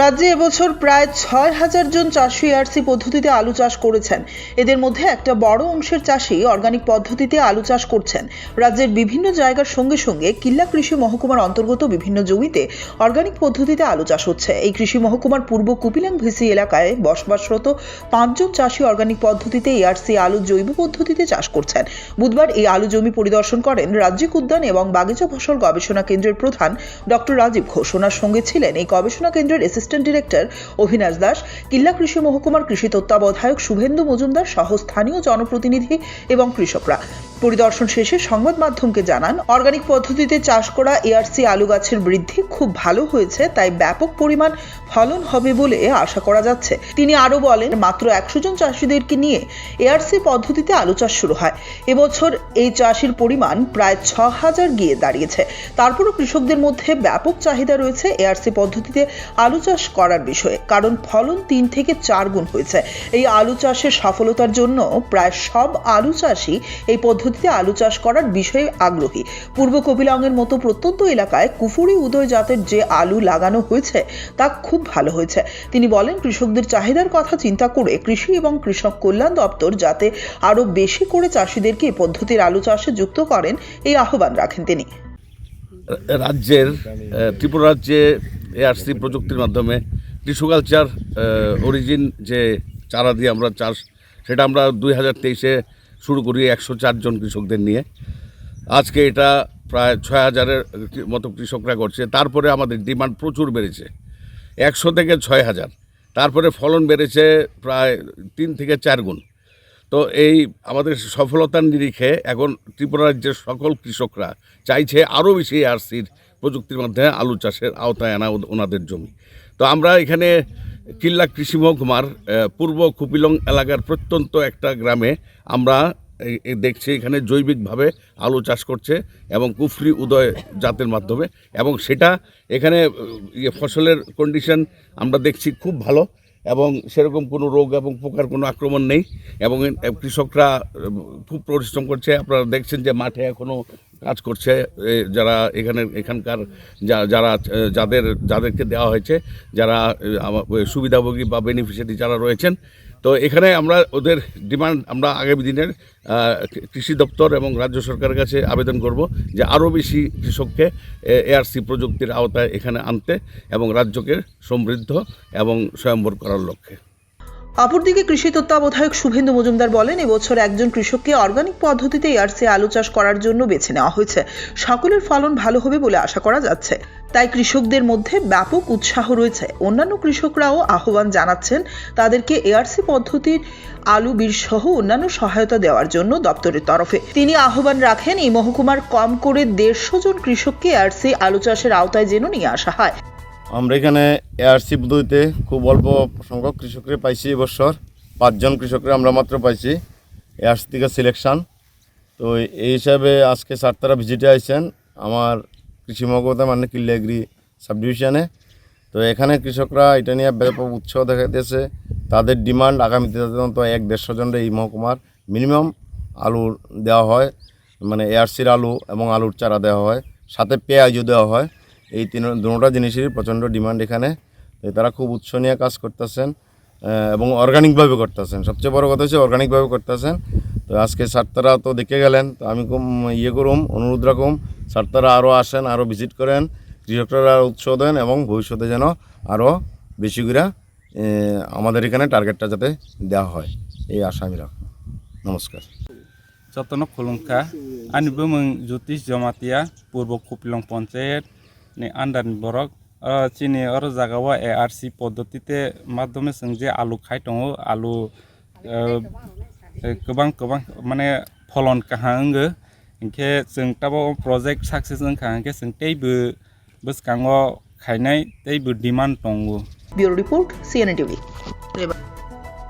রাজ্যে এবছর প্রায় ৬,০০০ জন চাষি এআরসি পদ্ধতিতে আলু চাষ করেছেন। এদের মধ্যে একটা বড় অংশের চাষি অর্গানিক পদ্ধতিতে আলু চাষ করছেন। রাজ্যের বিভিন্ন জায়গার সঙ্গে সঙ্গে কিল্লা কৃষি মহকুমার অন্তর্গত বিভিন্ন জমিতে অর্গানিক পদ্ধতিতে আলু চাষ হচ্ছে। এই কৃষি মহকুমার পূর্ব কুপিলাং ভিসি এলাকায় বসবাসরত ৫ জন চাষি অর্গানিক পদ্ধতিতে এআরসি আলু জৈব পদ্ধতিতে চাষ করছেন। বুধবার এই আলু জমি পরিদর্শন করেন রাজ্যিক উদ্যান এবং বাগিচা ফসল গবেষণা কেন্দ্রের প্রধান ডক্টর রাজীব ঘোষ। ওনার সঙ্গে ছিলেন এই গবেষণা কেন্দ্রের অ্যাসিস্ট্যান্ট ডিরেক্টর অভিনাশ দাস, কিল্লা কৃষি মহকুমার কৃষি তত্ত্বাবধায়ক শুভেন্দু মজুমদার সহ স্থানীয় জনপ্রতিনিধি এবং কৃষকরা। পরিদর্শন শেষে সংবাদ মাধ্যমকে জানান, অর্গানিক পদ্ধতিতে চাষ করা এআরসি আলু গাছের বৃদ্ধি খুব ভালো হয়েছে, তাই ব্যাপক পরিমাণ ফলন হবে বলে আশা করা যাচ্ছে। তিনি আরো বলেন, মাত্র ১০০ জন চাষিদেরকে নিয়ে এআরসি পদ্ধতিতে আলু চাষ শুরু হয়। এবছর এই চাষের পরিমাণ প্রায় ৬,০০০ গিয়ে দাঁড়িয়েছে। তারপরও কৃষকদের মধ্যে ব্যাপক চাহিদা রয়েছে এআরসি পদ্ধতিতে আলু চাষ করার বিষয়ে, কারণ ফলন ৩ থেকে ৪ গুণ হয়েছে। এই আলু চাষের সফলতার জন্য প্রায় সব আলু চাষি এই পদ্ধতিতে আলু চাষ করার বিষয়ে আগ্রহী। পূর্ব কপিলাংয়ের মতো প্রত্যন্ত এলাকায় কুফুরি উদয় জাতের যে আলু লাগানো হয়েছে তা খুব ভালো হয়েছে। তিনি বলেন, কৃষকদের চাহিদার কথা চিন্তা করে কৃষি এবং কৃষক কল্যাণ দপ্তর যাতে আরো বেশি করে চাষিদেরকে এই পদ্ধতির আলু চাষে যুক্ত করেন, এই আহ্বান রাখেন তিনি। রাজ্যের ত্রিপুরা রাজ্যে এআরসি প্রযুক্তির মাধ্যমে টিস্যু কালচার অরিজিন যে চারা দিয়ে আমরা চাষ, সেটা আমরা 2023-এ শুরু করি 104 জন কৃষকদের নিয়ে। আজকে এটা প্রায় 6,000-এর মতো কৃষকরা করছে। তারপরে আমাদের ডিমান্ড প্রচুর বেড়েছে, 100 থেকে 6,000। তারপরে ফলন বেড়েছে প্রায় 3 থেকে 4 গুণ। তো এই আমাদের সফলতার নিরিখে এখন ত্রিপুরা রাজ্যের সকল কৃষকরা চাইছে আরও বেশি এআরসির প্রযুক্তির মাধ্যমে আলু চাষের আওতায় আনা ওনাদের জমি। তো আমরা এখানে কিল্লা কৃষি মহকুমার পূর্ব কুপিলং এলাকার প্রত্যন্ত একটা গ্রামে আমরা দেখছি এখানে জৈবিকভাবে আলু চাষ করছে এবং কুফরি উদয় জাতের মাধ্যমে, এবং সেটা এখানে ফসলের কন্ডিশন আমরা দেখছি খুব ভালো এবং সেরকম কোনো রোগ এবং পোকার কোনো আক্রমণ নেই, এবং কৃষকরা খুব পরিশ্রম করছে। আপনারা দেখছেন যে মাঠে এখনও কাজ করছে যারা এখানকার যাদেরকে দেওয়া হয়েছে, যারা সুবিধাভোগী বা বেনিফিশিয়ারি যারা রয়েছেন। তো এখানে আমরা ওদের ডিমান্ড আমরা আগামী দিনের কৃষি দপ্তর এবং রাজ্য সরকারের কাছে আবেদন করব যে আরও বেশি কৃষককে এআরসি প্রযুক্তির আওতায় এখানে আনতে এবং রাজ্যকে সমৃদ্ধ এবং স্বয়ম্বর করার লক্ষ্যে। অপরদিকে কৃষি তত্ত্বাবধায়ক শুভেন্দু মজুমদার বলেন, এবছর একজন কৃষককে অর্গানিক পদ্ধতিতে এআরসি আলু চাষ করার জন্য বেছে নেওয়া হয়েছে। সকলের ফলন ভালো হবে বলে আশা করা যাচ্ছে, তাই কৃষকদের মধ্যে ব্যাপক উৎসাহ রয়েছে। অন্যান্য কৃষকরাও আহ্বান জানাচ্ছেন তাদেরকে এআরসি পদ্ধতির আলু বীজ সহ অন্যান্য সহায়তা দেওয়ার জন্য দপ্তরের তরফে। তিনি আহ্বান রাখেন, এই মহকুমার কম করে 150 জন কৃষককে এআরসি আলু চাষের আওতায় যেন নিয়ে আসা হয়। আমরা এখানে এআরসি পদ্ধতিতে খুব অল্প সংখ্যক কৃষকরা পাইছি। এবছর 5 জন কৃষকরা আমরা মাত্র পাইছি এআরসি থেকে সিলেকশন। তো এই হিসাবে আজকে স্যার তারা ভিজিটে আসছেন আমার কৃষি মহকুমা মানে কিল্লা এগ্রি সাব ডিভিশনে। তো এখানে কৃষকরা এটা নিয়ে ব্যাপক উৎসাহ দেখাইতেছে। তাদের ডিমান্ড আগামীতে তো 150 জনের এই মহকুমার মিনিমাম আলু দেওয়া হয়, মানে এআরসির আলু এবং আলুর চারা দেওয়া হয়, সাথে পেঁয়াজও দেওয়া হয়। এই দুটো জিনিসেরই প্রচণ্ড ডিমান্ড এখানে। তারা খুব উৎসাহ নিয়ে কাজ করতেছেন এবং অর্গানিকভাবে করতেছেন। সবচেয়ে বড় কথা হচ্ছে অর্গানিকভাবে করতেছেন। তো আজকে স্যার তারা তো দেখে গেলেন, তো আমি খুব অনুরোধ রাখুম স্যার তারা আরও আসেন, আরও ভিজিট করেন, কৃষকরা উৎসাহ দেন এবং ভবিষ্যতে যেন আরও বেশি করে আমাদের এখানে টার্গেটটা যাতে দেওয়া হয়, এই আশা আমি রাখব। নমস্কার। যতন খুলুমখা আনিবো মুং জ্যোতিষ জমাতিয়া পূর্ব কুপিলং পঞ্চায়েত ni আন্ডার বরক চিনি আর জায়গাও এআরসি পদ্ধতিতে মাধ্যমে जों যে আলু খাই দङ আলু गोबां माने फलन काहांगो इनके जों ताबो प्रोजेक्ट सक्सेस काहांगे जों तैबो बसकांगो खायनाय तैबो डिमान्ड दङ। Bureau report CNN TV।